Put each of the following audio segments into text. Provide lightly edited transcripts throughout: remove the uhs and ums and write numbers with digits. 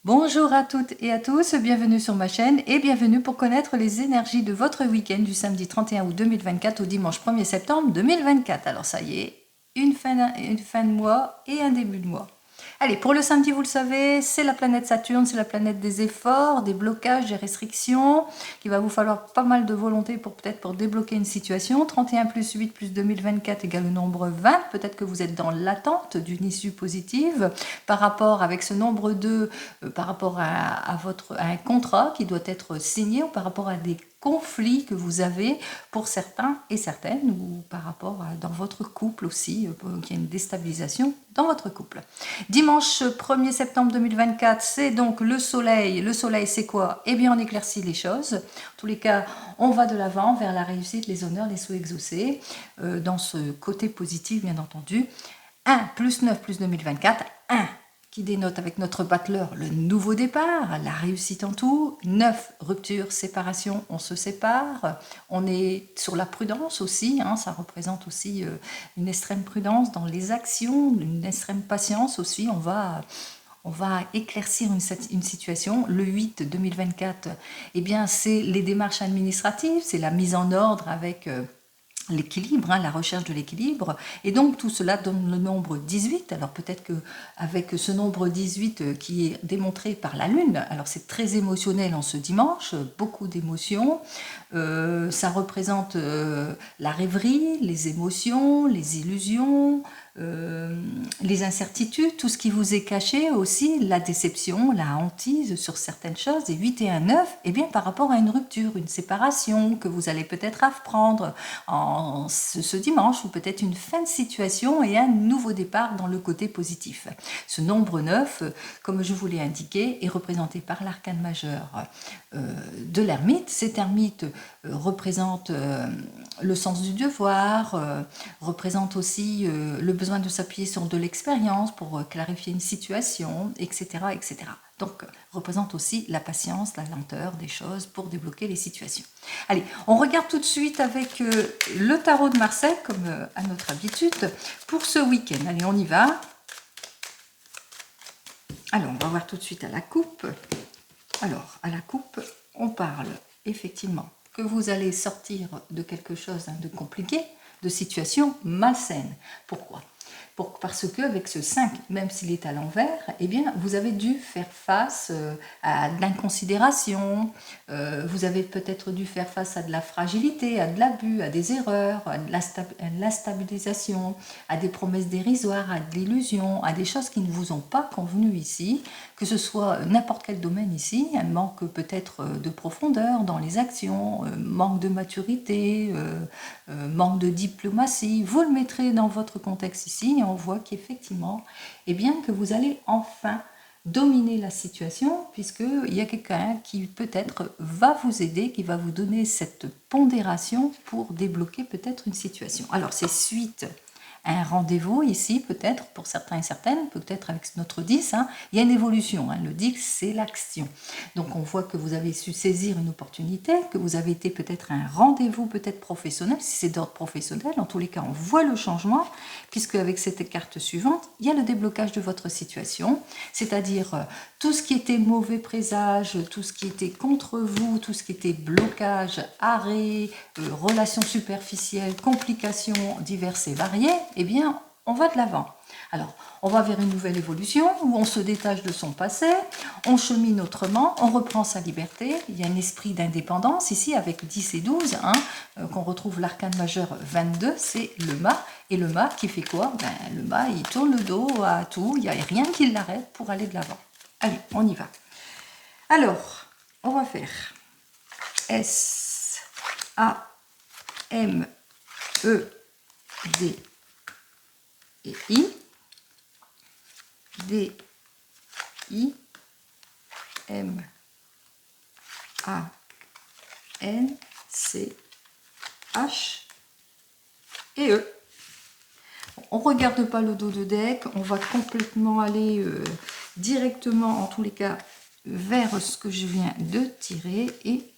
Bonjour à toutes et à tous, bienvenue sur ma chaîne et bienvenue pour connaître les énergies de votre week-end du samedi 31 août 2024 au dimanche 1er septembre 2024. Alors ça y est, une fin de mois et un début de mois. Allez, pour le samedi, vous le savez, c'est la planète Saturne, c'est la planète des efforts, des blocages, des restrictions, qu'il va vous falloir pas mal de volonté pour peut-être pour débloquer une situation. 31 plus 8 plus 2024 égale le nombre 20. Peut-être que vous êtes dans l'attente d'une issue positive par rapport avec ce nombre 2, par rapport à un contrat qui doit être signé ou par rapport à des conflits que vous avez pour certains et certaines ou par rapport à dans votre couple aussi, qu'il y a une déstabilisation dans votre couple. Dimanche 1er septembre 2024, c'est donc le soleil. Le soleil, c'est quoi? Eh bien, on éclaircit les choses. En tous les cas, on va de l'avant vers la réussite, les honneurs, les souhaits exaucés, dans ce côté positif, bien entendu. 1 plus 9 plus 2024, 1 qui dénote avec notre battleur le nouveau départ, la réussite en tout. 9, rupture, séparation, on se sépare. On est sur la prudence aussi, hein, ça représente aussi une extrême prudence dans les actions, une extrême patience aussi. On va éclaircir une situation. Le 8 2024, eh bien, c'est les démarches administratives, c'est la mise en ordre avec l'équilibre, hein, la recherche de l'équilibre, et donc tout cela donne le nombre 18. Alors peut-être que avec ce nombre 18 qui est démontré par la lune, alors c'est très émotionnel en ce dimanche, beaucoup d'émotions, ça représente la rêverie, les émotions, les illusions, les incertitudes, tout ce qui vous est caché aussi, la déception, la hantise sur certaines choses. Et 8 et 1, 9, eh bien par rapport à une rupture, une séparation que vous allez peut-être apprendre en ce dimanche, ou peut-être une fin de situation et un nouveau départ dans le côté positif. Ce nombre 9, comme je vous l'ai indiqué, est représenté par l'arcane majeur de l'ermite. Cet ermite représente le sens du devoir, représente aussi le besoin de s'appuyer sur de l'expérience pour clarifier une situation, etc., etc. Donc, représente aussi la patience, la lenteur des choses pour débloquer les situations. Allez, on regarde tout de suite avec le tarot de Marseille, comme à notre habitude, pour ce week-end. Allez, on y va. Alors, on va voir tout de suite à la coupe. Alors, à la coupe, on parle effectivement que vous allez sortir de quelque chose de compliqué, de situation malsaine. Pourquoi? Parce qu'avec ce 5, même s'il est à l'envers, eh bien, vous avez dû faire face à de l'inconsidération, vous avez peut-être dû faire face à de la fragilité, à de l'abus, à des erreurs, à de l'instabilisation, à des promesses dérisoires, à de l'illusion, à des choses qui ne vous ont pas convenu ici, que ce soit n'importe quel domaine ici, un manque peut-être de profondeur dans les actions, manque de maturité, manque de diplomatie. Vous le mettrez dans votre contexte ici et on voit qu'effectivement, eh bien, que vous allez enfin dominer la situation, puisqu'il y a quelqu'un qui peut-être va vous aider, qui va vous donner cette pondération pour débloquer peut-être une situation. Alors c'est suite à un rendez-vous ici, peut-être pour certains et certaines, peut-être avec notre 10, hein, il y a une évolution, hein, le 10 c'est l'action. Donc on voit que vous avez su saisir une opportunité, que vous avez été peut-être à un rendez-vous peut-être professionnel, si c'est d'ordre professionnel, en tous les cas on voit le changement, puisque avec cette carte suivante, il y a le déblocage de votre situation, c'est-à-dire tout ce qui était mauvais présage, tout ce qui était contre vous, tout ce qui était blocage, arrêt, relations superficielles, complications diverses et variées, eh bien, on va de l'avant. Alors, on va vers une nouvelle évolution où on se détache de son passé, on chemine autrement, on reprend sa liberté. Il y a un esprit d'indépendance ici avec 10 et 12, hein, qu'on retrouve l'arcane majeur 22, c'est le mât. Et le mât qui fait quoi? Le mât, il tourne le dos à tout, il n'y a rien qui l'arrête pour aller de l'avant. Allez, on y va. Alors, on va faire S, A, M, E, D et I. D, I, M, A, N, C, H et E. On ne regarde pas le dos de deck, on va complètement aller directement, en tous les cas, vers ce que je viens de tirer et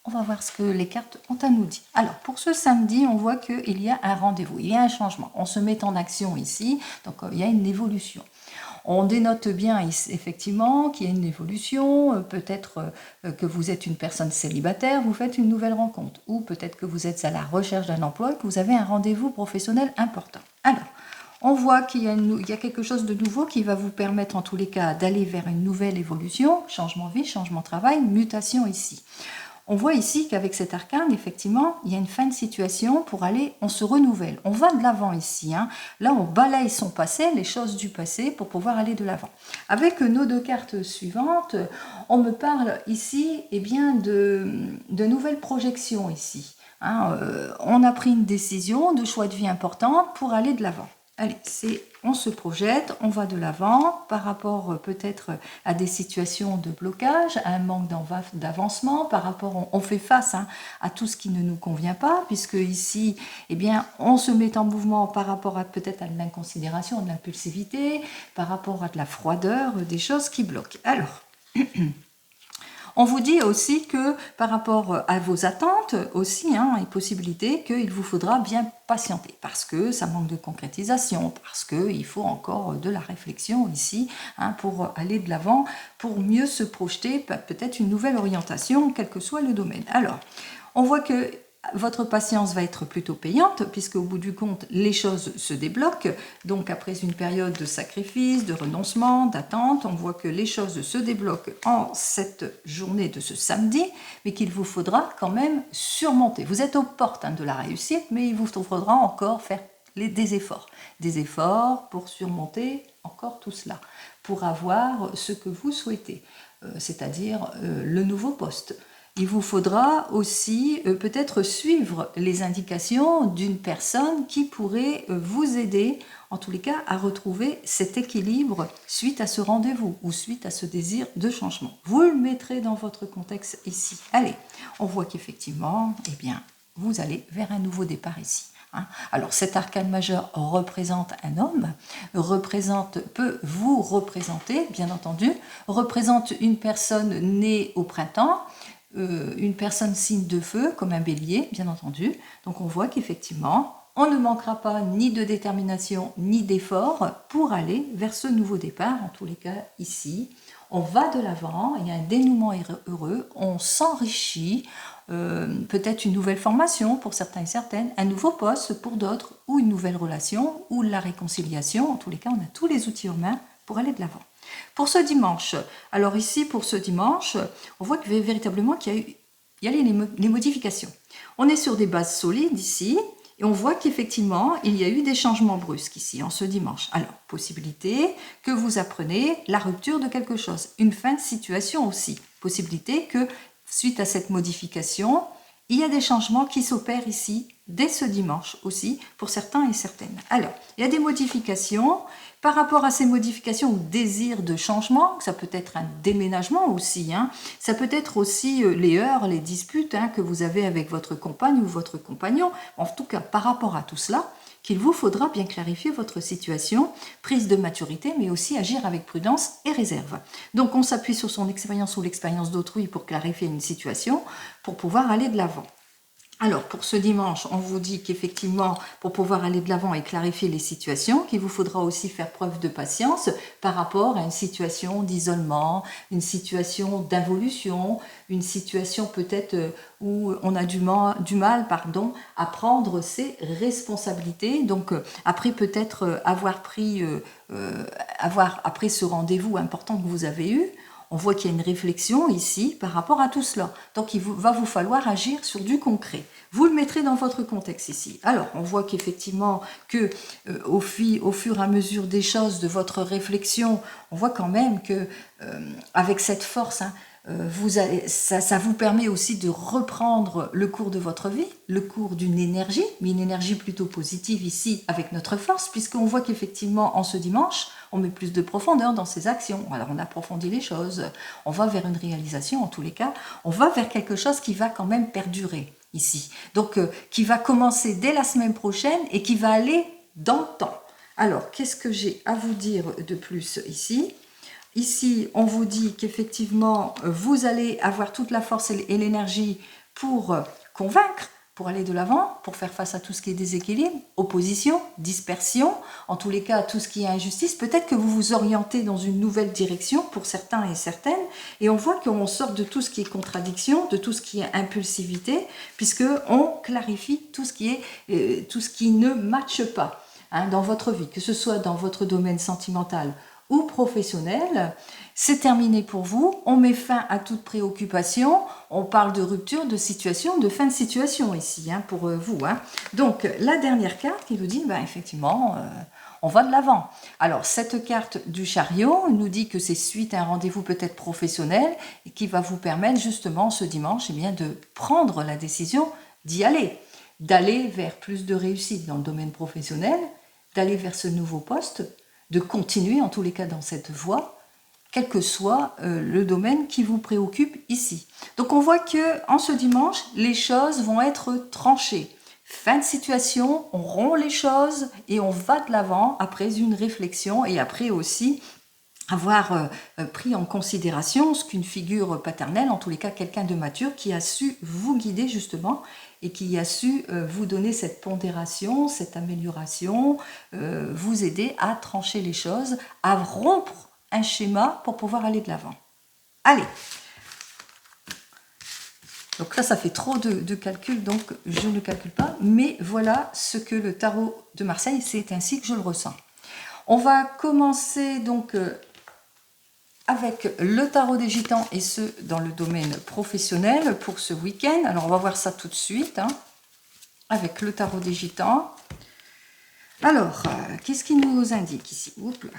on va voir ce que les cartes ont à nous dire. Alors, pour ce samedi, on voit qu'il y a un rendez-vous, il y a un changement. On se met en action ici, donc il y a une évolution. On dénote bien effectivement qu'il y a une évolution, peut-être que vous êtes une personne célibataire, vous faites une nouvelle rencontre, ou peut-être que vous êtes à la recherche d'un emploi et que vous avez un rendez-vous professionnel important. Alors, on voit qu'il y a quelque chose de nouveau qui va vous permettre en tous les cas d'aller vers une nouvelle évolution, changement de vie, changement de travail, mutation ici. On voit ici qu'avec cet arcane, effectivement, il y a une fin de situation pour aller, on se renouvelle. On va de l'avant ici. Là, on balaye son passé, les choses du passé, pour pouvoir aller de l'avant. Avec nos 2 cartes suivantes, on me parle ici de nouvelles projections ici. On a pris une décision de choix de vie importante pour aller de l'avant. Allez, on se projette, on va de l'avant par rapport peut-être à des situations de blocage, à un manque d'avancement, par rapport, on fait face à tout ce qui ne nous convient pas, puisque ici, on se met en mouvement par rapport à peut-être à de l'inconsidération, de l'impulsivité, par rapport à de la froideur, des choses qui bloquent. Alors, on vous dit aussi que par rapport à vos attentes aussi, il y a possibilité qu'il vous faudra bien patienter parce que ça manque de concrétisation, parce qu'il faut encore de la réflexion ici pour aller de l'avant, pour mieux se projeter, peut-être une nouvelle orientation, quel que soit le domaine. Alors, on voit que votre patience va être plutôt payante puisque au bout du compte, les choses se débloquent. Donc après une période de sacrifice, de renoncement, d'attente, on voit que les choses se débloquent en cette journée de ce samedi, mais qu'il vous faudra quand même surmonter. Vous êtes aux portes de la réussite, mais il vous faudra encore faire des efforts. Des efforts pour surmonter encore tout cela, pour avoir ce que vous souhaitez, c'est-à-dire le nouveau poste. Il vous faudra aussi peut-être suivre les indications d'une personne qui pourrait vous aider, en tous les cas, à retrouver cet équilibre suite à ce rendez-vous ou suite à ce désir de changement. Vous le mettrez dans votre contexte ici. Allez, on voit qu'effectivement, vous allez vers un nouveau départ ici. Alors cet arcane majeur représente un homme, peut vous représenter, bien entendu, représente une personne née au printemps, une personne signe de feu, comme un bélier, bien entendu. Donc on voit qu'effectivement, on ne manquera pas ni de détermination, ni d'effort pour aller vers ce nouveau départ. En tous les cas, ici, on va de l'avant, il y a un dénouement heureux, on s'enrichit, peut-être une nouvelle formation pour certains et certaines, un nouveau poste pour d'autres, ou une nouvelle relation, ou la réconciliation. En tous les cas, on a tous les outils en main pour aller de l'avant. Pour ce dimanche, alors ici pour ce dimanche, on voit que véritablement qu'il y a les modifications. On est sur des bases solides ici et on voit qu'effectivement il y a eu des changements brusques ici en ce dimanche. Alors, possibilité que vous apprenez la rupture de quelque chose, une fin de situation aussi. Possibilité que suite à cette modification, il y a des changements qui s'opèrent ici dès ce dimanche aussi pour certains et certaines. Alors, il y a des modifications. Par rapport à ces modifications ou désir de changement, ça peut être un déménagement aussi, ça peut être aussi les heurts, les disputes que vous avez avec votre compagne ou votre compagnon. En tout cas, par rapport à tout cela, qu'il vous faudra bien clarifier votre situation, prise de maturité, mais aussi agir avec prudence et réserve. Donc on s'appuie sur son expérience ou l'expérience d'autrui pour clarifier une situation, pour pouvoir aller de l'avant. Alors, pour ce dimanche, on vous dit qu'effectivement, pour pouvoir aller de l'avant et clarifier les situations, qu'il vous faudra aussi faire preuve de patience par rapport à une situation d'isolement, une situation d'involution, une situation peut-être où on a du mal, à prendre ses responsabilités. Donc, après peut-être après ce rendez-vous important que vous avez eu, on voit qu'il y a une réflexion ici par rapport à tout cela. Donc, va vous falloir agir sur du concret. Vous le mettrez dans votre contexte ici. Alors, on voit qu'effectivement, au fur et à mesure des choses, de votre réflexion, on voit quand même que avec cette force, ça vous permet aussi de reprendre le cours de votre vie, le cours d'une énergie, mais une énergie plutôt positive ici avec notre force, puisqu'on voit qu'effectivement, en ce dimanche, on met plus de profondeur dans ses actions. Alors, on approfondit les choses, on va vers une réalisation en tous les cas, on va vers quelque chose qui va quand même perdurer ici. Donc, qui va commencer dès la semaine prochaine et qui va aller dans le temps. Alors, qu'est-ce que j'ai à vous dire de plus ici ? Ici, on vous dit qu'effectivement, vous allez avoir toute la force et l'énergie pour convaincre, pour aller de l'avant, pour faire face à tout ce qui est déséquilibre, opposition, dispersion, en tous les cas tout ce qui est injustice. Peut-être que vous vous orientez dans une nouvelle direction pour certains et certaines, et on voit qu'on sort de tout ce qui est contradiction, de tout ce qui est impulsivité, puisque on clarifie tout ce qui ne matche pas dans votre vie, que ce soit dans votre domaine sentimental ou professionnel. C'est terminé pour vous, on met fin à toute préoccupation, on parle de rupture, de situation, de fin de situation ici, pour vous. Donc, la dernière carte qui vous dit, effectivement, on va de l'avant. Alors, cette carte du chariot nous dit que c'est suite à un rendez-vous peut-être professionnel et qui va vous permettre justement ce dimanche de prendre la décision d'y aller, d'aller vers plus de réussite dans le domaine professionnel, d'aller vers ce nouveau poste, de continuer en tous les cas dans cette voie, quel que soit le domaine qui vous préoccupe ici. Donc on voit que en ce dimanche, les choses vont être tranchées. Fin de situation, on rompt les choses et on va de l'avant après une réflexion et après aussi avoir pris en considération ce qu'une figure paternelle, en tous les cas quelqu'un de mature, qui a su vous guider justement et qui a su vous donner cette pondération, cette amélioration, vous aider à trancher les choses, à rompre un schéma pour pouvoir aller de l'avant. Allez. Donc là, ça fait trop de calculs, donc je ne calcule pas. Mais voilà ce que le tarot de Marseille, c'est ainsi que je le ressens. On va commencer donc avec le tarot des gitans et ce dans le domaine professionnel pour ce week-end. Alors on va voir ça tout de suite avec le tarot des gitans. Alors, qu'est-ce qu'il nous indique ici? Oups là.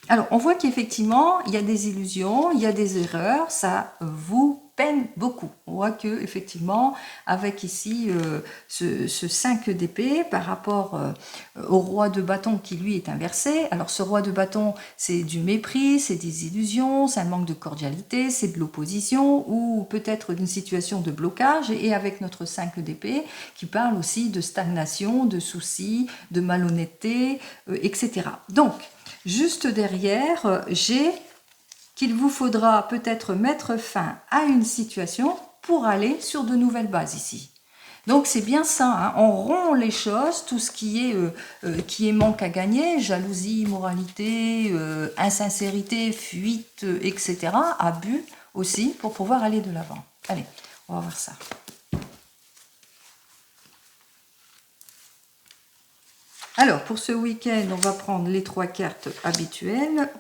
Alors, on voit qu'effectivement, il y a des illusions, il y a des erreurs, ça vous peine beaucoup. On voit que effectivement, avec ici ce 5 d'épée par rapport au roi de bâton qui lui est inversé. Alors, ce roi de bâton, c'est du mépris, c'est des illusions, c'est un manque de cordialité, c'est de l'opposition ou peut-être d'une situation de blocage. Et avec notre 5 d'épée qui parle aussi de stagnation, de soucis, de malhonnêteté, etc. Donc, juste derrière, j'ai qu'il vous faudra peut-être mettre fin à une situation pour aller sur de nouvelles bases ici. Donc c'est bien ça, on rompt les choses, tout ce qui est manque à gagner, jalousie, immoralité, insincérité, fuite, etc., abus aussi, pour pouvoir aller de l'avant. Allez, on va voir ça. Alors, pour ce week-end, on va prendre les 3 cartes habituelles.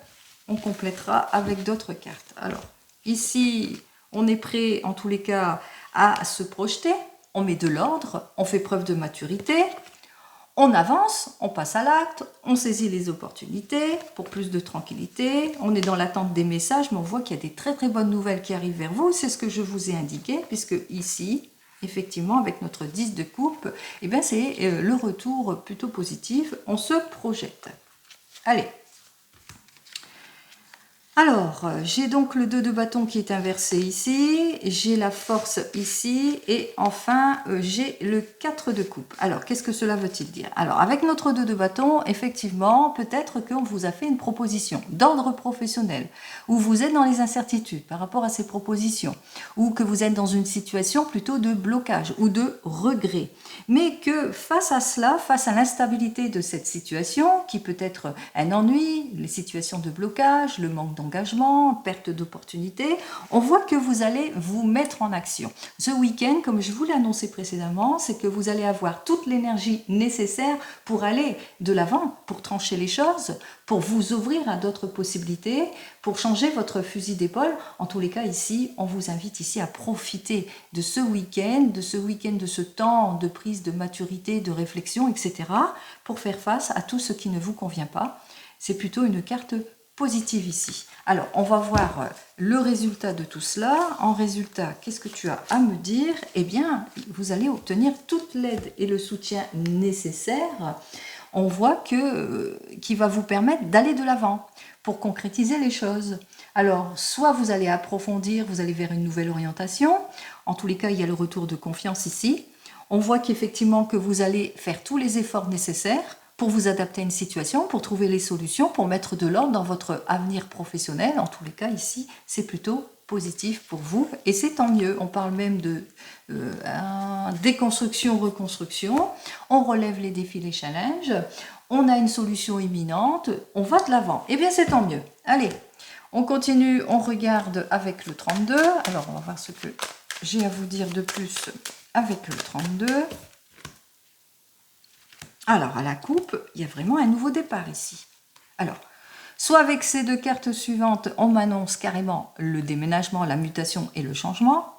On complétera avec d'autres cartes. Alors, ici, on est prêt, en tous les cas, à se projeter. On met de l'ordre, on fait preuve de maturité. On avance, on passe à l'acte, on saisit les opportunités pour plus de tranquillité. On est dans l'attente des messages, mais on voit qu'il y a des très très bonnes nouvelles qui arrivent vers vous. C'est ce que je vous ai indiqué, puisque ici, effectivement, avec notre 10 de coupe, c'est le retour plutôt positif. On se projette. Allez. Alors, j'ai donc le 2 de bâton qui est inversé ici, j'ai la force ici, et enfin, j'ai le 4 de coupe. Alors, qu'est-ce que cela veut-il dire? Alors, avec notre 2 de bâton, effectivement, peut-être qu'on vous a fait une proposition d'ordre professionnel, où vous êtes dans les incertitudes par rapport à ces propositions, ou que vous êtes dans une situation plutôt de blocage ou de regret. Mais que face à cela, face à l'instabilité de cette situation, qui peut être un ennui, les situations de blocage, le manque d'engagement, perte d'opportunité, on voit que vous allez vous mettre en action. Ce week-end, comme je vous l'ai annoncé précédemment, c'est que vous allez avoir toute l'énergie nécessaire pour aller de l'avant, pour trancher les choses, pour vous ouvrir à d'autres possibilités, pour changer votre fusil d'épaule. En tous les cas, ici, on vous invite ici à profiter de ce week-end, de ce temps de prise de maturité, de réflexion, etc., pour faire face à tout ce qui ne vous convient pas. C'est plutôt une carte positive ici. Alors, on va voir le résultat de tout cela. En résultat, qu'est-ce que tu as à me dire? Eh bien, vous allez obtenir toute l'aide et le soutien nécessaires. On voit qui va vous permettre d'aller de l'avant pour concrétiser les choses. Alors, soit vous allez approfondir, vous allez vers une nouvelle orientation. En tous les cas, il y a le retour de confiance ici. On voit qu'effectivement que vous allez faire tous les efforts nécessaires pour vous adapter à une situation, pour trouver les solutions, pour mettre de l'ordre dans votre avenir professionnel. En tous les cas, ici, c'est plutôt positif pour vous et c'est tant mieux. On parle même de déconstruction, reconstruction. On relève les défis, les challenges. On a une solution imminente. On va de l'avant. Eh bien, c'est tant mieux. Allez, on continue. On regarde avec le 32. Alors, on va voir ce que j'ai à vous dire de plus avec le 32. Alors, à la coupe, il y a vraiment un nouveau départ ici. Alors, soit avec ces deux cartes suivantes, on m'annonce carrément le déménagement, la mutation et le changement.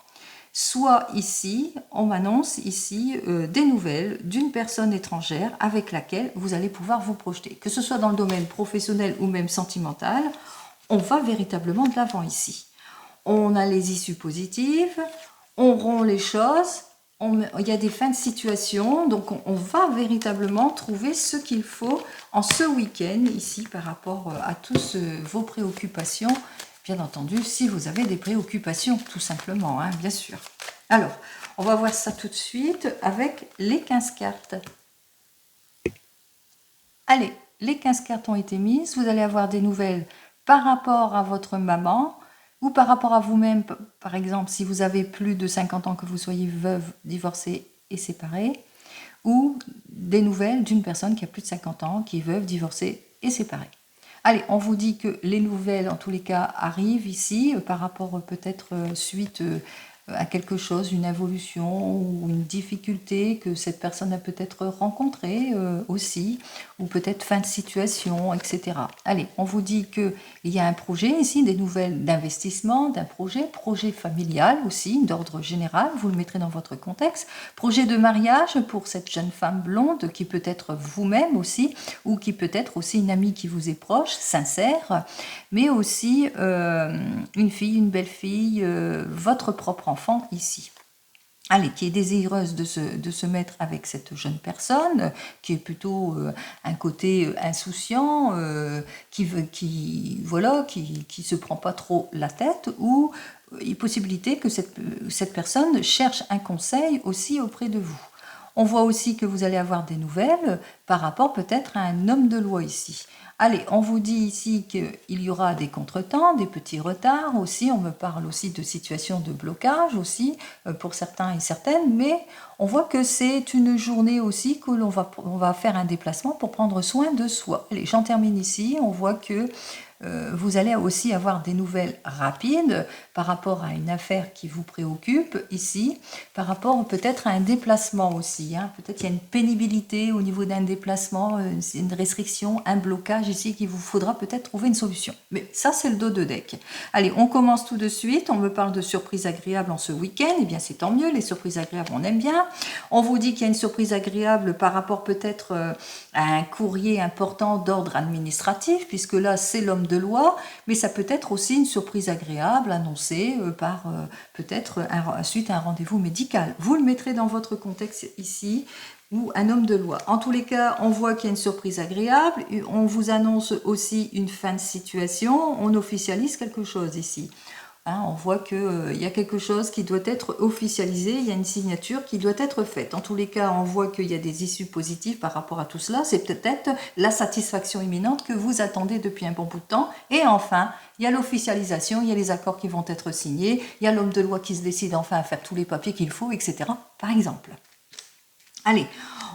Soit ici, on m'annonce ici des nouvelles d'une personne étrangère avec laquelle vous allez pouvoir vous projeter. Que ce soit dans le domaine professionnel ou même sentimental, on va véritablement de l'avant ici. On a les issues positives, on rompt les choses, il y a des fins de situation, donc on va véritablement trouver ce qu'il faut en ce week-end ici par rapport à tous vos préoccupations. Bien entendu, si vous avez des préoccupations, tout simplement, hein, bien sûr. Alors, on va voir ça tout de suite avec les 15 cartes. Allez, les 15 cartes ont été mises. Vous allez avoir des nouvelles par rapport à votre maman ou par rapport à vous-même. Par exemple, si vous avez plus de 50 ans, que vous soyez veuve, divorcée et séparée, ou des nouvelles d'une personne qui a plus de 50 ans, qui est veuve, divorcée et séparée. Allez, on vous dit que les nouvelles, en tous les cas, arrivent ici par rapport peut-être suite à quelque chose, une évolution ou une difficulté que cette personne a peut-être rencontrée aussi, ou peut-être fin de situation, etc. Allez, on vous dit qu'il y a un projet ici, des nouvelles d'investissement, d'un projet familial aussi, d'ordre général, vous le mettrez dans votre contexte, projet de mariage pour cette jeune femme blonde qui peut être vous-même aussi, ou qui peut être aussi une amie qui vous est proche, sincère, mais aussi une fille, une belle-fille, votre propre enfant ici. Allez, qui est désireuse de se mettre avec cette jeune personne, qui est plutôt un côté insouciant, qui se prend pas trop la tête, ou possibilité que cette personne cherche un conseil aussi auprès de vous. On voit aussi que vous allez avoir des nouvelles par rapport peut-être à un homme de loi ici. Allez, on vous dit ici qu'il y aura des contretemps, des petits retards aussi. On me parle aussi de situations de blocage aussi pour certains et certaines. Mais on voit que c'est une journée aussi que on va faire un déplacement pour prendre soin de soi. Allez, j'en termine ici. On voit que vous allez aussi avoir des nouvelles rapides par rapport à une affaire qui vous préoccupe ici, par rapport peut-être à un déplacement aussi. Hein. Peut-être il y a une pénibilité au niveau d'un déplacement, une restriction, un blocage ici qu'il vous faudra peut-être trouver une solution. Mais ça, c'est le dos de deck. Allez, on commence tout de suite. On me parle de surprises agréables en ce week-end. Eh bien, c'est tant mieux. Les surprises agréables, on aime bien. On vous dit qu'il y a une surprise agréable par rapport peut-être à un courrier important d'ordre administratif, puisque là, c'est l'homme de loi, mais ça peut être aussi une surprise agréable annoncée par peut-être suite à un rendez-vous médical. Vous le mettrez dans votre contexte ici, ou un homme de loi. En tous les cas, on voit qu'il y a une surprise agréable, on vous annonce aussi une fin de situation, on officialise quelque chose ici. Hein, on voit qu'il y a quelque chose qui doit être officialisé, il y a une signature qui doit être faite. En tous les cas, on voit qu'il y a des issues positives par rapport à tout cela. C'est peut-être la satisfaction imminente que vous attendez depuis un bon bout de temps. Et enfin, il y a l'officialisation, il y a les accords qui vont être signés, il y a l'homme de loi qui se décide enfin à faire tous les papiers qu'il faut, etc. Par exemple. Allez,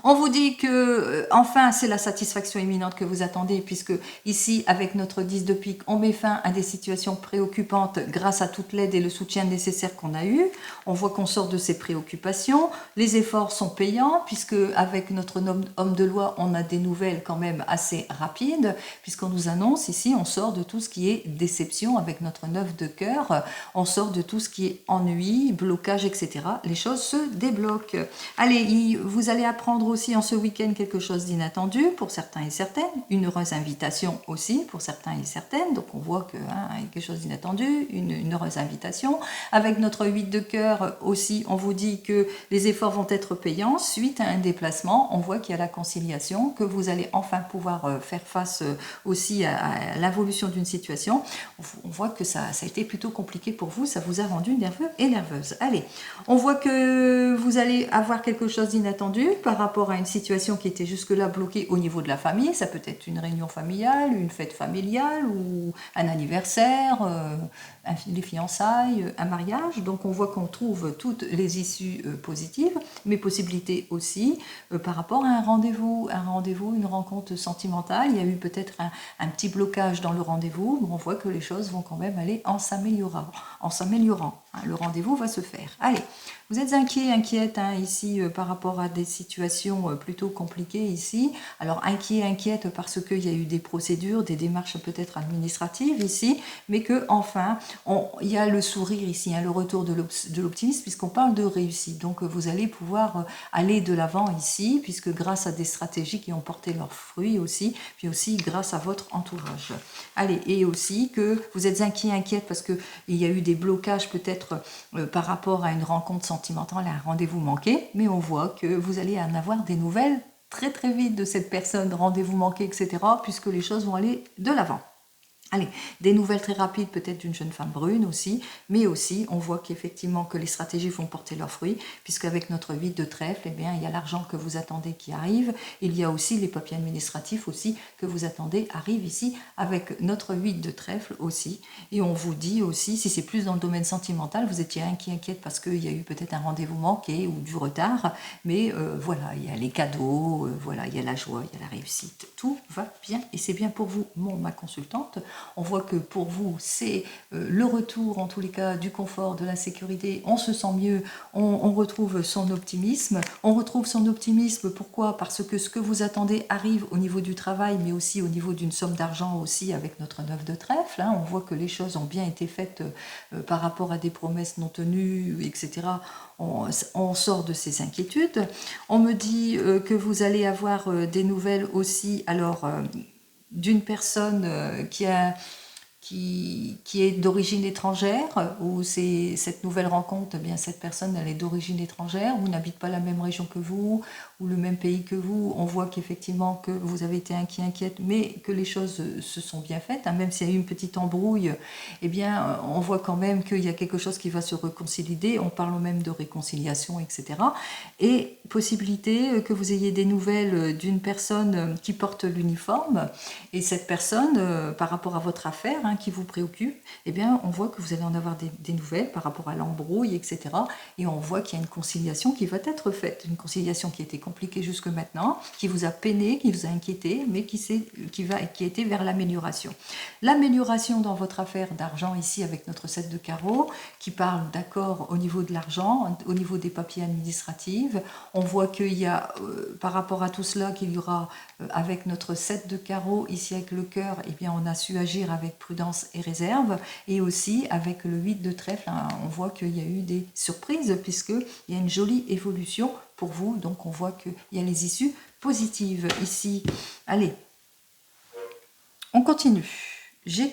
on vous dit que, enfin, c'est la satisfaction imminente que vous attendez, puisque ici, avec notre 10 de pique, on met fin à des situations préoccupantes grâce à toute l'aide et le soutien nécessaire qu'on a eu. On voit qu'on sort de ces préoccupations. Les efforts sont payants, puisque avec notre homme de loi, on a des nouvelles quand même assez rapides, puisqu'on nous annonce ici, on sort de tout ce qui est déception avec notre 9 de cœur, on sort de tout ce qui est ennui, blocage, etc. Les choses se débloquent. Allez, vous allez apprendre aussi en ce week-end quelque chose d'inattendu pour certains et certaines, une heureuse invitation aussi pour certains et certaines, donc on voit que quelque chose d'inattendu, une heureuse invitation. Avec notre 8 de cœur aussi, on vous dit que les efforts vont être payants suite à un déplacement. On voit qu'il y a la conciliation, que vous allez enfin pouvoir faire face aussi à l'évolution d'une situation. On voit que ça a été plutôt compliqué pour vous, ça vous a rendu nerveux et nerveuse. Allez, on voit que vous allez avoir quelque chose d'inattendu par rapport rapport à une situation qui était jusque-là bloquée au niveau de la famille. Ça peut être une réunion familiale, une fête familiale ou un anniversaire, les fiançailles, un mariage. Donc on voit qu'on trouve toutes les issues positives, mais possibilités aussi par rapport à un rendez-vous, une rencontre sentimentale. Il y a eu peut-être un petit blocage dans le rendez-vous, mais on voit que les choses vont quand même aller en s'améliorant. Le rendez-vous va se faire. Allez, vous êtes inquiète ici par rapport à des situations plutôt compliquées ici. Alors inquiète parce qu'il y a eu des procédures, des démarches peut-être administratives ici, mais que enfin il y a le sourire ici, le retour de l'optimisme puisqu'on parle de réussite. Donc vous allez pouvoir aller de l'avant ici puisque grâce à des stratégies qui ont porté leurs fruits aussi, puis aussi grâce à votre entourage. Allez, et aussi que vous êtes inquiète parce qu'il y a eu des blocages peut-être par rapport à une rencontre sentimentale, à un rendez-vous manqué, mais on voit que vous allez en avoir des nouvelles très très vite de cette personne, rendez-vous manqué, etc., puisque les choses vont aller de l'avant. Allez, des nouvelles très rapides peut-être d'une jeune femme brune aussi, mais aussi on voit qu'effectivement que les stratégies vont porter leurs fruits, puisqu'avec notre 8 de trèfle, eh bien, il y a l'argent que vous attendez qui arrive, il y a aussi les papiers administratifs aussi que vous attendez arrivent ici avec notre 8 de trèfle aussi, et on vous dit aussi, si c'est plus dans le domaine sentimental, vous étiez inquiète parce qu'il y a eu peut-être un rendez-vous manqué ou du retard, mais voilà, il y a les cadeaux, voilà, il y a la joie, il y a la réussite, tout va bien, et c'est bien pour vous, ma consultante. On voit que pour vous, c'est le retour, en tous les cas, du confort, de la sécurité. On se sent mieux, on retrouve son optimisme. On retrouve son optimisme, pourquoi? Parce que ce que vous attendez arrive au niveau du travail, mais aussi au niveau d'une somme d'argent aussi avec notre 9 de trèfle. On voit que les choses ont bien été faites par rapport à des promesses non tenues, etc. On sort de ces inquiétudes. On me dit que vous allez avoir des nouvelles aussi, alors d'une personne qui est d'origine étrangère, ou c'est cette nouvelle rencontre, eh bien cette personne elle est d'origine étrangère, ou n'habite pas la même région que vous, ou le même pays que vous. On voit qu'effectivement que vous avez été inquiète, mais que les choses se sont bien faites, même s'il y a eu une petite embrouille, eh bien on voit quand même qu'il y a quelque chose qui va se réconcilier, on parle même de réconciliation, etc. Et possibilité que vous ayez des nouvelles d'une personne qui porte l'uniforme, et cette personne, par rapport à votre affaire qui vous préoccupe, eh bien, on voit que vous allez en avoir des nouvelles par rapport à l'embrouille, etc. Et on voit qu'il y a une conciliation qui va être faite, une conciliation qui était compliquée jusque maintenant, qui vous a peiné, qui vous a inquiété, mais qui était vers l'amélioration. L'amélioration dans votre affaire d'argent ici avec notre 7 de carreau, qui parle d'accord au niveau de l'argent, au niveau des papiers administratifs. On voit qu'il y a, par rapport à tout cela, qu'il y aura avec notre 7 de carreau ici avec le cœur, eh bien on a su agir avec prudence et réserve, et aussi avec le 8 de trèfle, on voit qu'il y a eu des surprises puisqu'il y a une jolie évolution pour vous, donc on voit qu'il y a les issues positives ici. Allez, on continue. J'ai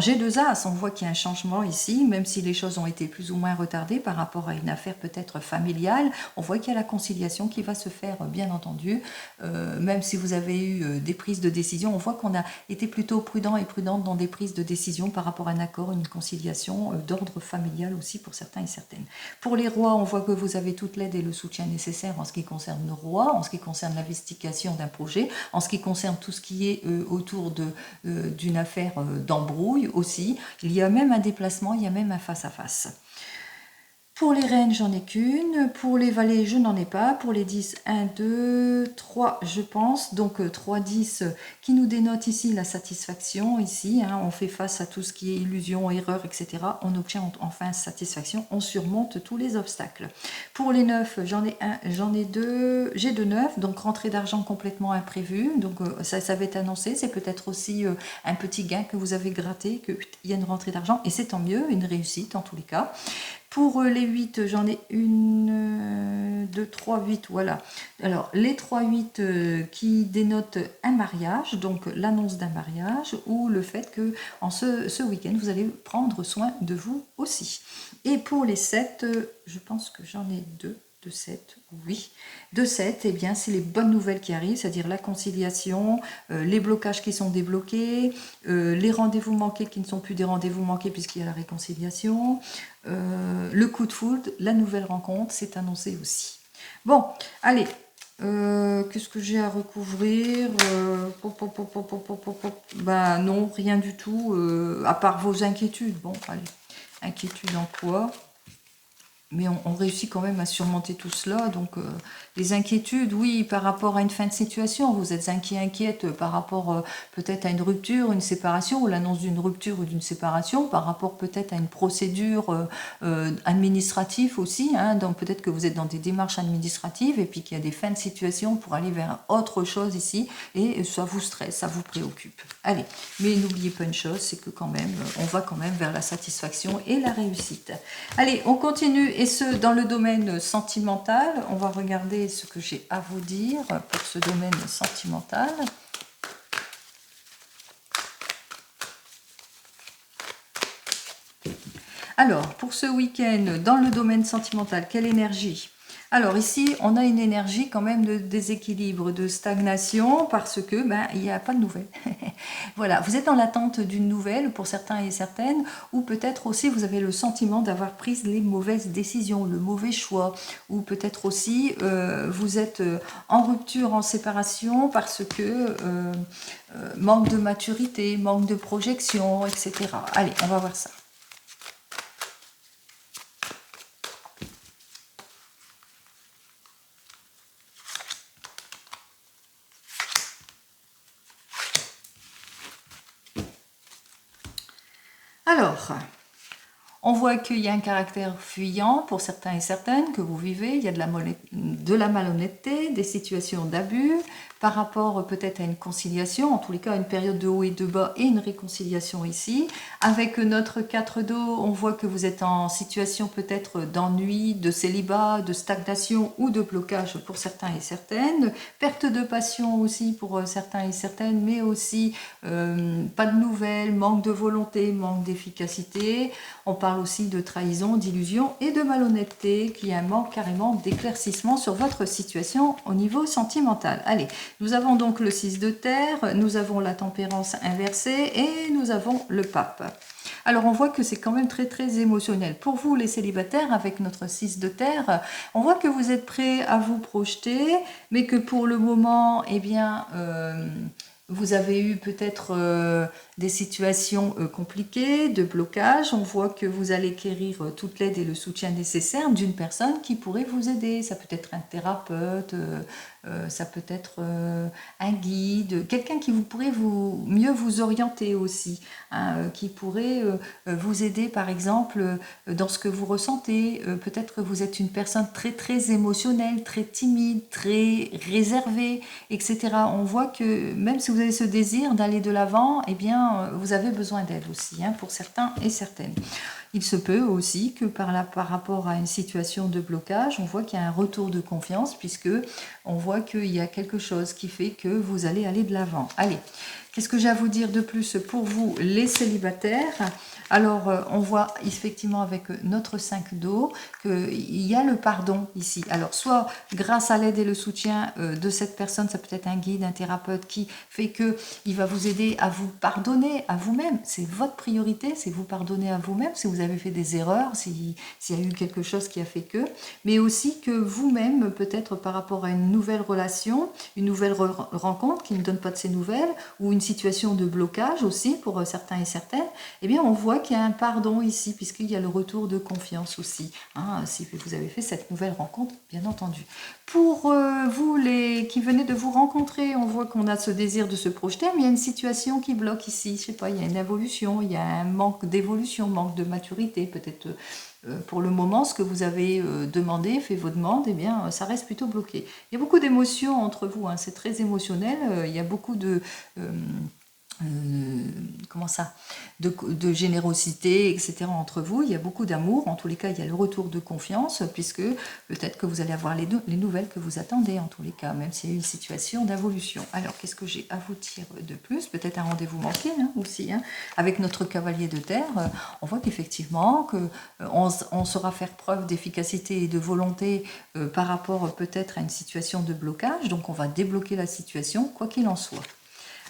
j'ai 2 as, on voit qu'il y a un changement ici, même si les choses ont été plus ou moins retardées par rapport à une affaire peut-être familiale, on voit qu'il y a la conciliation qui va se faire, bien entendu, même si vous avez eu des prises de décision, on voit qu'on a été plutôt prudent et prudente dans des prises de décision par rapport à un accord, une conciliation d'ordre familial aussi pour certains et certaines. Pour les rois, on voit que vous avez toute l'aide et le soutien nécessaire en ce qui concerne le roi, en ce qui concerne l'investigation d'un projet, en ce qui concerne tout ce qui est autour d'une affaire d'embrouille aussi. Il y a même un déplacement, il y a même un face-à-face. Pour les reines, j'en ai qu'une. Pour les valets, je n'en ai pas. Pour les 10, 1, 2, 3, je pense. Donc 3, 10 qui nous dénote ici la satisfaction. Ici, on fait face à tout ce qui est illusion, erreur, etc. On obtient enfin satisfaction. On surmonte tous les obstacles. Pour les 9, j'en ai 1, j'en ai 2. J'ai 2 9. Donc rentrée d'argent complètement imprévue. Donc ça va être annoncé. C'est peut-être aussi un petit gain que vous avez gratté, qu'il y a une rentrée d'argent. Et c'est tant mieux, une réussite en tous les cas. Pour les 8, j'en ai 1, 2, 3, 8, voilà. Alors, les 3, 8 qui dénotent un mariage, donc l'annonce d'un mariage, ou le fait que en ce week-end, vous allez prendre soin de vous aussi. Et pour les 7, je pense que j'en ai 2. De 7, oui. De 7, eh bien, c'est les bonnes nouvelles qui arrivent, c'est-à-dire la conciliation, les blocages qui sont débloqués, les rendez-vous manqués qui ne sont plus des rendez-vous manqués puisqu'il y a la réconciliation, le coup de foudre, la nouvelle rencontre, c'est annoncé aussi. Bon, allez, Qu'est-ce que j'ai à recouvrir? Ben non, rien du tout, à part vos inquiétudes. Bon, allez, inquiétudes en quoi? Mais on réussit quand même à surmonter tout cela. Donc, les inquiétudes, oui, par rapport à une fin de situation, vous êtes inquiète par rapport peut-être à une rupture, une séparation, ou l'annonce d'une rupture ou d'une séparation, par rapport peut-être à une procédure administrative aussi. Hein, donc, peut-être que vous êtes dans des démarches administratives et puis qu'il y a des fins de situation pour aller vers autre chose ici. Et ça vous stresse, ça vous préoccupe. Allez, mais n'oubliez pas une chose, c'est que quand même, on va quand même vers la satisfaction et la réussite. Allez, on continue. Et ce, dans le domaine sentimental, on va regarder ce que j'ai à vous dire pour ce domaine sentimental. Alors, pour ce week-end, dans le domaine sentimental, quelle énergie? Alors ici, on a une énergie quand même de déséquilibre, de stagnation, parce que il n'y a pas de nouvelles. Voilà, vous êtes dans l'attente d'une nouvelle pour certains et certaines, ou peut-être aussi vous avez le sentiment d'avoir pris les mauvaises décisions, le mauvais choix, ou peut-être aussi vous êtes en rupture, en séparation, parce que manque de maturité, manque de projection, etc. Allez, on va voir ça. Alors, on voit qu'il y a un caractère fuyant pour certains et certaines que vous vivez, il y a de la malhonnêteté, des situations d'abus, par rapport peut-être à une conciliation, en tous les cas une période de haut et de bas et une réconciliation ici. Avec notre 4 d'eau, on voit que vous êtes en situation peut-être d'ennui, de célibat, de stagnation ou de blocage pour certains et certaines, perte de passion aussi pour certains et certaines, mais aussi pas de nouvelles, manque de volonté, manque d'efficacité. On parle aussi de trahison, d'illusion et de malhonnêteté, qui est un manque carrément d'éclaircissement sur votre situation au niveau sentimental. Allez, nous avons donc le 6 de terre, nous avons la tempérance inversée et nous avons le pape. Alors on voit que c'est quand même très très émotionnel. Pour vous les célibataires, avec notre 6 de terre, on voit que vous êtes prêts à vous projeter, mais que pour le moment, eh bien, vous avez eu peut-être des situations compliquées, de blocage. On voit que vous allez quérir toute l'aide et le soutien nécessaire d'une personne qui pourrait vous aider. Ça peut être un thérapeute, ça peut être un guide, quelqu'un qui vous pourrait mieux vous orienter aussi, hein, qui pourrait vous aider par exemple dans ce que vous ressentez. Peut-être que vous êtes une personne très très émotionnelle, très timide, très réservée, etc. On voit que même si vous avez ce désir d'aller de l'avant, eh bien vous avez besoin d'aide aussi, hein, pour certains et certaines. Il se peut aussi que par rapport à une situation de blocage, on voit qu'il y a un retour de confiance, puisque on voit qu'il y a quelque chose qui fait que vous allez aller de l'avant. Allez, qu'est-ce que j'ai à vous dire de plus pour vous les célibataires? Alors, on voit effectivement avec notre 5 d'eau qu'il y a le pardon ici. Alors, soit grâce à l'aide et le soutien de cette personne, ça peut être un guide, un thérapeute qui fait qu'il va vous aider à vous pardonner à vous-même. C'est votre priorité, c'est vous pardonner à vous-même si vous avez fait des erreurs, s'il y a eu quelque chose qui a fait que, mais aussi que vous-même, peut-être par rapport à une nouvelle relation, une nouvelle rencontre qui ne donne pas de ses nouvelles, ou une situation de blocage aussi pour certains et certaines, eh bien on voit qu'il y a un pardon ici, puisqu'il y a le retour de confiance aussi, hein, si vous avez fait cette nouvelle rencontre, bien entendu. Pour vous qui venez de vous rencontrer, on voit qu'on a ce désir de se projeter, mais il y a une situation qui bloque ici, je sais pas, il y a une évolution, il y a un manque d'évolution, manque de maturité, peut-être pour le moment, ce que vous avez demandé, fait vos demandes, eh bien, ça reste plutôt bloqué. Il y a beaucoup d'émotions entre vous, hein, c'est très émotionnel, il y a beaucoup de... comment ça, de générosité, etc. entre vous, il y a beaucoup d'amour, en tous les cas il y a le retour de confiance, puisque peut-être que vous allez avoir les nouvelles que vous attendez, en tous les cas, même s'il y a eu une situation d'évolution. Alors qu'est-ce que j'ai à vous dire de plus? Peut-être un rendez-vous manqué, hein, aussi, hein. Avec notre cavalier de terre, on voit qu'effectivement on saura faire preuve d'efficacité et de volonté par rapport peut-être à une situation de blocage, donc on va débloquer la situation, quoi qu'il en soit.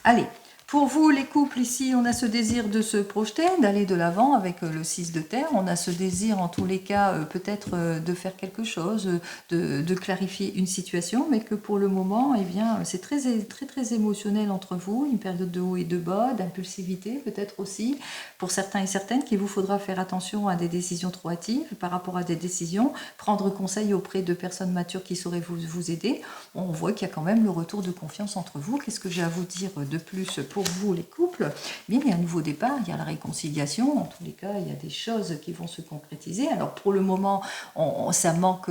Allez, Pour vous, les couples, ici, on a ce désir de se projeter, d'aller de l'avant avec le 6 de terre. On a ce désir, en tous les cas, peut-être de faire quelque chose, de clarifier une situation, mais que pour le moment, eh bien, c'est très, très, très émotionnel entre vous, une période de haut et de bas, d'impulsivité peut-être aussi, pour certains et certaines, qu'il vous faudra faire attention à des décisions trop hâtives par rapport à des décisions, prendre conseil auprès de personnes matures qui sauraient vous aider. Bon, on voit qu'il y a quand même le retour de confiance entre vous. Qu'est-ce que j'ai à vous dire de plus pour vous les couples? Bien, il y a un nouveau départ, il y a la réconciliation, en tous les cas il y a des choses qui vont se concrétiser. Alors pour le moment ça manque,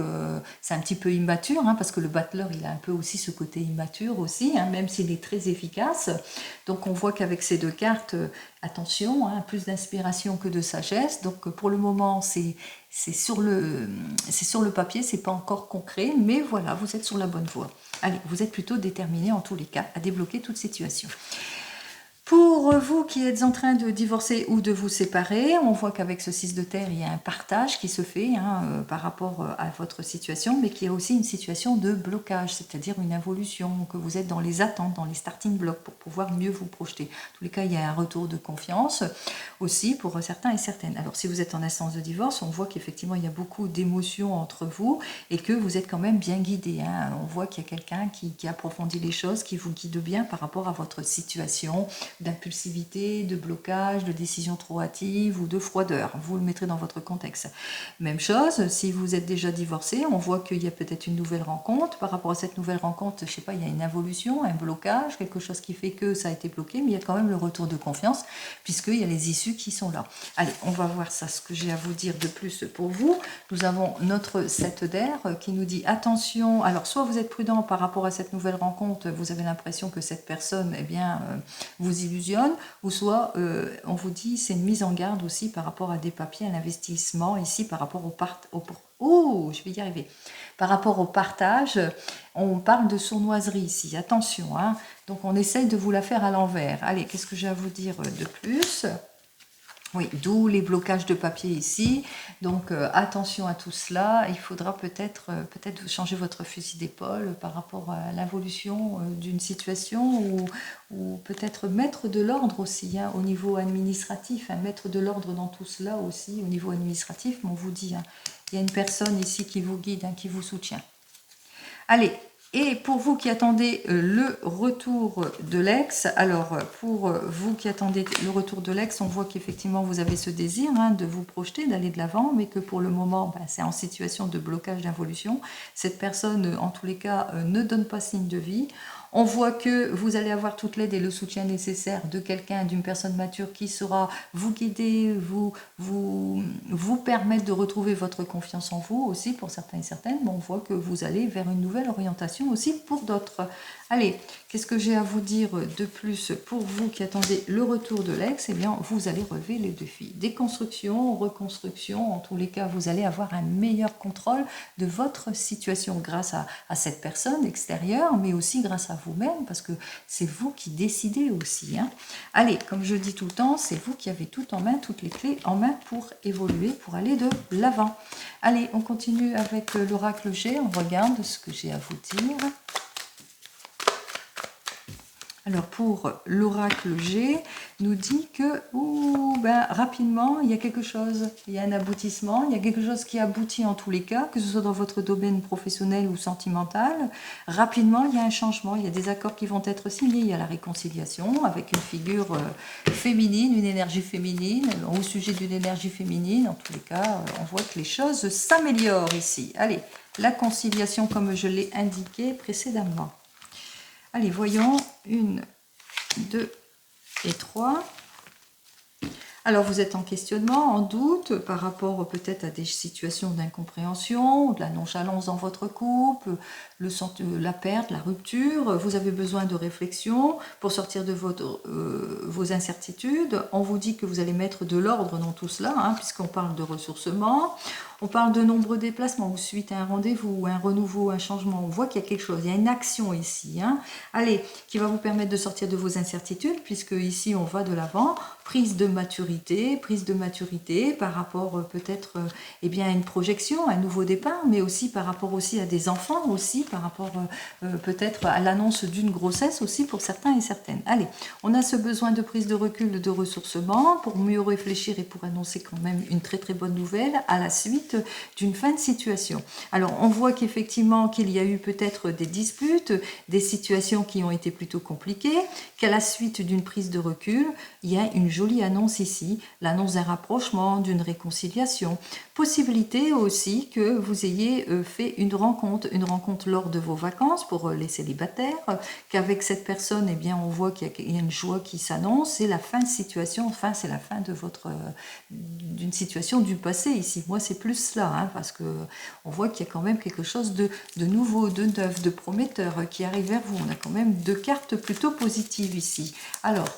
c'est un petit peu immature, hein, parce que le battleur il a un peu aussi ce côté immature aussi, hein, même s'il est très efficace. Donc on voit qu'avec ces deux cartes, attention, hein, plus d'inspiration que de sagesse. Donc pour le moment c'est sur le papier, c'est pas encore concret, mais voilà, vous êtes sur la bonne voie. Allez, vous êtes plutôt déterminé en tous les cas à débloquer toute situation. Pour vous qui êtes en train de divorcer ou de vous séparer, on voit qu'avec ce 6 de terre, il y a un partage qui se fait par rapport à votre situation, mais qu'il y a aussi une situation de blocage, c'est-à-dire une évolution, que vous êtes dans les attentes, dans les starting blocks pour pouvoir mieux vous projeter. En tous les cas, il y a un retour de confiance aussi pour certains et certaines. Alors si vous êtes en instance de divorce, on voit qu'effectivement il y a beaucoup d'émotions entre vous et que vous êtes quand même bien guidé. Hein. On voit qu'il y a quelqu'un qui approfondit les choses, qui vous guide bien par rapport à votre situation d'impulsivité, de blocage, de décision trop hâtive ou de froideur. Vous le mettrez dans votre contexte. Même chose, si vous êtes déjà divorcé, on voit qu'il y a peut-être une nouvelle rencontre. Par rapport à cette nouvelle rencontre, je sais pas, il y a une évolution, un blocage, quelque chose qui fait que ça a été bloqué, mais il y a quand même le retour de confiance, puisqu'il y a les issues qui sont là. Allez, on va voir ça, ce que j'ai à vous dire de plus pour vous. Nous avons notre 7 d'air qui nous dit attention, alors soit vous êtes prudent par rapport à cette nouvelle rencontre, vous avez l'impression que cette personne, eh bien, vous illusionne, ou soit on vous dit c'est une mise en garde aussi par rapport à des papiers, à l'investissement, ici par rapport je vais y arriver. Par rapport au partage, on parle de sournoiserie ici, attention, hein. Donc on essaye de vous la faire à l'envers. Allez, qu'est-ce que j'ai à vous dire de plus ? Oui, d'où les blocages de papier ici. Donc attention à tout cela. Il faudra peut-être changer votre fusil d'épaule par rapport à l'évolution d'une situation ou peut-être mettre de l'ordre aussi au niveau administratif, mettre de l'ordre dans tout cela aussi au niveau administratif. Mais on vous dit, il y a une personne ici qui vous guide, qui vous soutient. Allez. Et pour vous qui attendez le retour de l'ex, alors pour vous qui attendez le retour de l'ex, on voit qu'effectivement vous avez ce désir de vous projeter, d'aller de l'avant, mais que pour le moment, c'est en situation de blocage d'involution. Cette personne, en tous les cas, ne donne pas signe de vie. On voit que vous allez avoir toute l'aide et le soutien nécessaire de quelqu'un, d'une personne mature qui saura vous guider, vous permettre de retrouver votre confiance en vous aussi pour certains et certaines. Mais on voit que vous allez vers une nouvelle orientation aussi pour d'autres. Allez, qu'est-ce que j'ai à vous dire de plus pour vous qui attendez le retour de l'ex? Eh bien, vous allez relever les défis. Déconstruction, reconstruction, en tous les cas, vous allez avoir un meilleur contrôle de votre situation grâce à cette personne extérieure, mais aussi grâce à vous-même, parce que c'est vous qui décidez aussi. Allez, comme je dis tout le temps, c'est vous qui avez tout en main, toutes les clés en main pour évoluer, pour aller de l'avant. Allez, on continue avec l'oracle G, on regarde ce que j'ai à vous dire. Alors pour l'oracle G, nous dit que rapidement, il y a quelque chose, il y a un aboutissement, il y a quelque chose qui aboutit en tous les cas, que ce soit dans votre domaine professionnel ou sentimental. Rapidement, il y a un changement, il y a des accords qui vont être signés, il y a la réconciliation avec une figure féminine, une énergie féminine, au sujet d'une énergie féminine. En tous les cas, on voit que les choses s'améliorent ici. Allez, la conciliation comme je l'ai indiqué précédemment. Allez, voyons 1, 2 et 3. Alors, vous êtes en questionnement, en doute, par rapport peut-être à des situations d'incompréhension, de la nonchalance dans votre couple, la perte, la rupture. Vous avez besoin de réflexion pour sortir de vos incertitudes. On vous dit que vous allez mettre de l'ordre dans tout cela, puisqu'on parle de ressourcement. On parle de nombreux déplacements ou suite à un rendez-vous, ou un renouveau, un changement. On voit qu'il y a quelque chose, il y a une action ici. Hein. Allez, qui va vous permettre de sortir de vos incertitudes, puisque ici on va de l'avant. Prise de maturité par rapport peut-être eh bien, à une projection, un nouveau départ, mais aussi par rapport aussi à des enfants, aussi par rapport peut-être à l'annonce d'une grossesse aussi pour certains et certaines. Allez, on a ce besoin de prise de recul, de ressourcement pour mieux réfléchir et pour annoncer quand même une très très bonne nouvelle à la suite d'une fin de situation. Alors on voit qu'effectivement qu'il y a eu peut-être des disputes, des situations qui ont été plutôt compliquées, qu'à la suite d'une prise de recul, il y a une jolie annonce ici, l'annonce d'un rapprochement, d'une réconciliation. Possibilité aussi que vous ayez fait une rencontre lors de vos vacances pour les célibataires, qu'avec cette personne, eh bien, on voit qu'il y a une joie qui s'annonce, c'est la fin de situation, enfin c'est la fin de d'une situation du passé ici. Moi c'est plus cela, hein, parce que on voit qu'il y a quand même quelque chose de nouveau, de neuf, de prometteur qui arrive vers vous. On a quand même 2 cartes plutôt positives ici. Alors,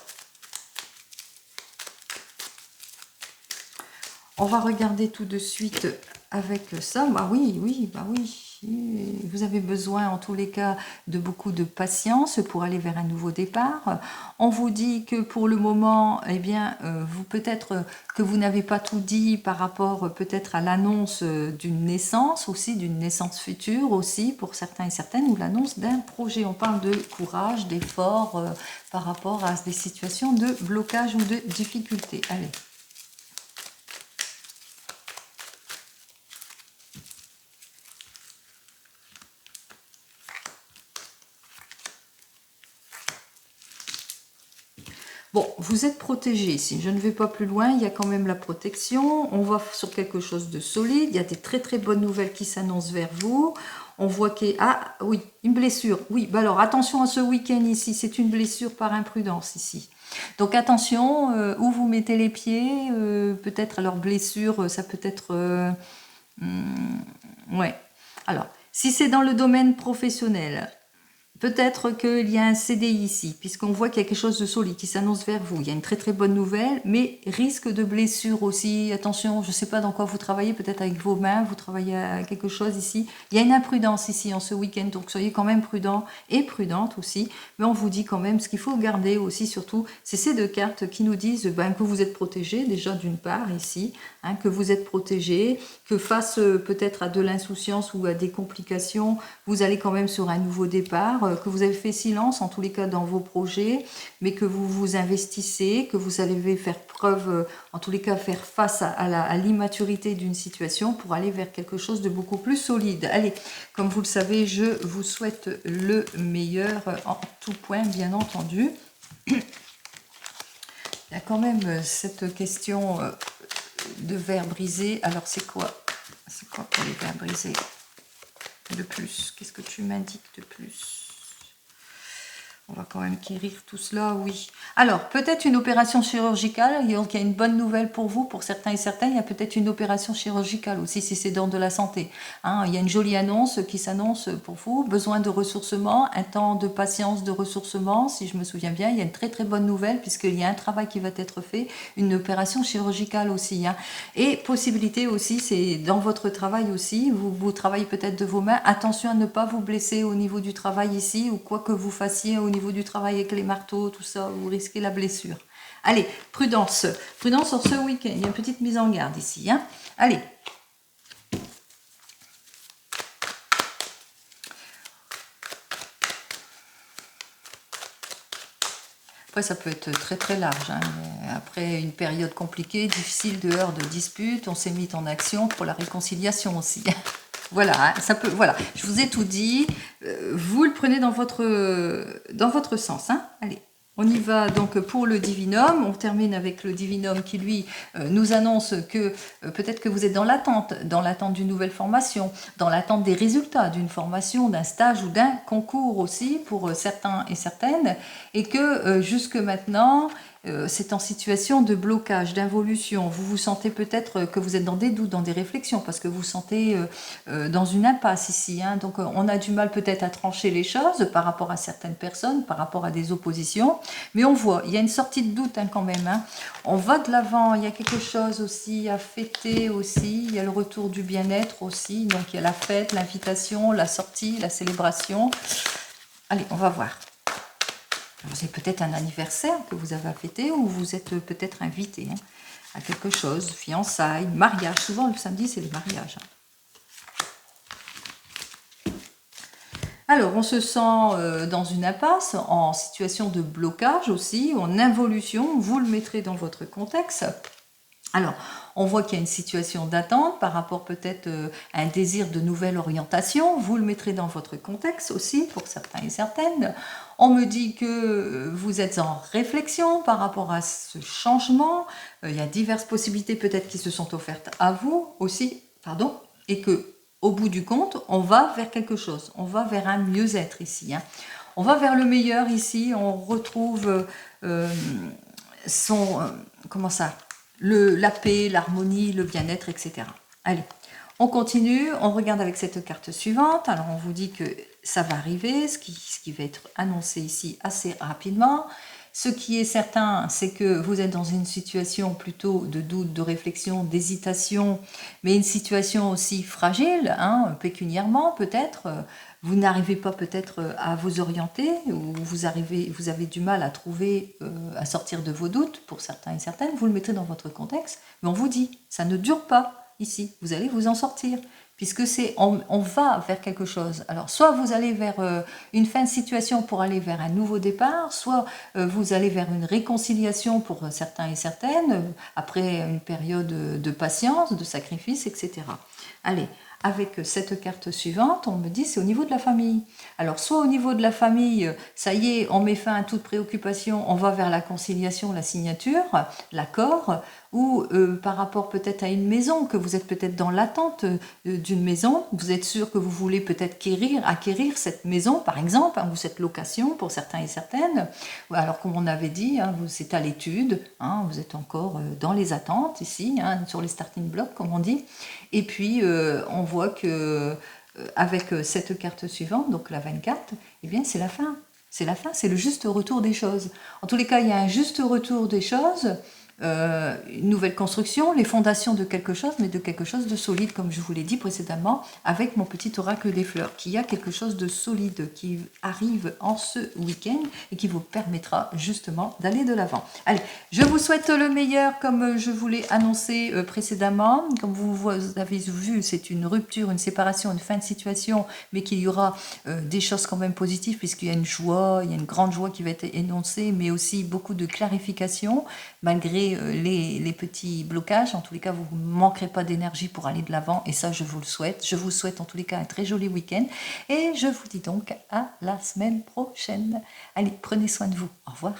on va regarder tout de suite avec ça. Bah oui. Vous avez besoin en tous les cas de beaucoup de patience pour aller vers un nouveau départ. On vous dit que pour le moment, eh bien, vous peut-être que vous n'avez pas tout dit par rapport peut-être à l'annonce d'une naissance aussi, d'une naissance future aussi pour certains et certaines, ou l'annonce d'un projet. On parle de courage, d'effort par rapport à des situations de blocage ou de difficulté. Allez. Bon, vous êtes protégé ici. Je ne vais pas plus loin. Il y a quand même la protection. On va sur quelque chose de solide. Il y a des très très bonnes nouvelles qui s'annoncent vers vous. On voit qu'il y a... Ah oui, une blessure. Oui, bah alors attention à ce week-end ici. C'est une blessure par imprudence ici. Donc attention, où vous mettez les pieds. Peut-être alors blessure, ça peut être... ouais. Alors, si c'est dans le domaine professionnel... Peut-être qu'il y a un CDI ici, puisqu'on voit qu'il y a quelque chose de solide qui s'annonce vers vous. Il y a une très très bonne nouvelle, mais risque de blessure aussi. Attention, je ne sais pas dans quoi vous travaillez, peut-être avec vos mains, vous travaillez à quelque chose ici. Il y a une imprudence ici en ce week-end, donc soyez quand même prudent et prudente aussi. Mais on vous dit quand même ce qu'il faut garder aussi, surtout, c'est ces 2 cartes qui nous disent que vous êtes protégé, déjà d'une part ici, hein, que vous êtes protégé, que face peut-être à de l'insouciance ou à des complications, vous allez quand même sur un nouveau départ, que vous avez fait silence en tous les cas dans vos projets, mais que vous vous investissez, que vous allez faire preuve, en tous les cas faire face à l'immaturité d'une situation pour aller vers quelque chose de beaucoup plus solide. Allez, comme vous le savez, je vous souhaite le meilleur en tout point, bien entendu. Il y a quand même cette question de verre brisé. Alors c'est quoi pour les verres brisés de plus? Qu'est-ce que tu m'indiques de plus? On va quand même guérir tout cela, oui. Alors, peut-être une opération chirurgicale. Donc, il y a une bonne nouvelle pour vous, pour certains et certaines. Il y a peut-être une opération chirurgicale aussi, si c'est dans de la santé. Hein, il y a une jolie annonce qui s'annonce pour vous. Besoin de ressourcement, un temps de patience, de ressourcement. Si je me souviens bien, il y a une très très bonne nouvelle, puisqu'il y a un travail qui va être fait. Une opération chirurgicale aussi. Hein. Et possibilité aussi, c'est dans votre travail aussi. Vous travaillez peut-être de vos mains. Attention à ne pas vous blesser au niveau du travail ici, ou quoi que vous fassiez au niveau du travail avec les marteaux, tout ça, vous risquez la blessure. Allez, prudence. Prudence sur ce week-end. Il y a une petite mise en garde ici. Hein. Allez. Après, ça peut être très très large. Hein. Après une période compliquée, difficile, de heures de dispute, on s'est mis en action pour la réconciliation aussi. Voilà, hein, ça peut. Voilà, je vous ai tout dit. Vous le prenez dans votre sens. Hein. Allez, on y va donc pour le divinum. On termine avec le divinum qui lui nous annonce que peut-être que vous êtes dans l'attente d'une nouvelle formation, dans l'attente des résultats d'une formation, d'un stage ou d'un concours aussi pour certains et certaines, et que jusque maintenant, c'est en situation de blocage, d'involution. Vous vous sentez peut-être que vous êtes dans des doutes, dans des réflexions, parce que vous vous sentez dans une impasse ici. Hein. Donc on a du mal peut-être à trancher les choses par rapport à certaines personnes, par rapport à des oppositions. Mais on voit, il y a une sortie de doute hein, quand même. Hein. On va de l'avant, il y a quelque chose aussi à fêter aussi. Il y a le retour du bien-être aussi. Donc il y a la fête, l'invitation, la sortie, la célébration. Allez, on va voir. C'est peut-être un anniversaire que vous avez à fêter ou vous êtes peut-être invité hein, à quelque chose, fiançailles, mariage. Souvent le samedi c'est le mariage. Alors on se sent dans une impasse, en situation de blocage aussi, en involution. Vous le mettrez dans votre contexte. Alors, on voit qu'il y a une situation d'attente par rapport peut-être à un désir de nouvelle orientation. Vous le mettrez dans votre contexte aussi, pour certains et certaines. On me dit que vous êtes en réflexion par rapport à ce changement. Il y a diverses possibilités peut-être qui se sont offertes à vous aussi, pardon, et que au bout du compte, on va vers quelque chose. On va vers un mieux-être ici. Hein. On va vers le meilleur ici. On retrouve comment ça la paix, l'harmonie, le bien-être, etc. Allez, on continue, on regarde avec cette carte suivante. Alors, on vous dit que ça va arriver, ce qui va être annoncé ici assez rapidement. Ce qui est certain, c'est que vous êtes dans une situation plutôt de doute, de réflexion, d'hésitation, mais une situation aussi fragile, hein, pécuniairement peut-être. Vous n'arrivez pas peut-être à vous orienter, ou vous avez du mal à trouver, à sortir de vos doutes, pour certains et certaines, vous le mettez dans votre contexte, mais on vous dit, ça ne dure pas ici, vous allez vous en sortir, puisque on va vers quelque chose. Alors, soit vous allez vers une fin de situation pour aller vers un nouveau départ, soit vous allez vers une réconciliation pour certains et certaines, après une période de patience, de sacrifice, etc. Allez, avec cette carte suivante, on me dit c'est au niveau de la famille. Alors, soit au niveau de la famille, ça y est, on met fin à toute préoccupation, on va vers la conciliation, la signature, l'accord, ou par rapport peut-être à une maison, que vous êtes peut-être dans l'attente d'une maison, vous êtes sûr que vous voulez peut-être acquérir cette maison, par exemple, hein, ou cette location pour certains et certaines. Alors, comme on avait dit, hein, c'est à l'étude, hein, vous êtes encore dans les attentes ici, hein, sur les starting blocks, comme on dit. Et puis, on voit que avec cette carte suivante, donc la 24, eh bien, c'est la fin. C'est la fin, c'est le juste retour des choses. En tous les cas, il y a un juste retour des choses, une nouvelle construction, les fondations de quelque chose, mais de quelque chose de solide, comme je vous l'ai dit précédemment, avec mon petit oracle des fleurs, qui a quelque chose de solide qui arrive en ce week-end et qui vous permettra justement d'aller de l'avant. Allez, je vous souhaite le meilleur, comme je vous l'ai annoncé précédemment. Comme vous avez vu, c'est une rupture, une séparation, une fin de situation, mais qu'il y aura des choses quand même positives, puisqu'il y a une joie, il y a une grande joie qui va être énoncée, mais aussi beaucoup de clarification, malgré les petits blocages. En tous les cas, vous ne manquerez pas d'énergie pour aller de l'avant, et ça, je vous le souhaite. Je vous souhaite en tous les cas un très joli week-end, et je vous dis donc à la semaine prochaine. Allez, prenez soin de vous. Au revoir.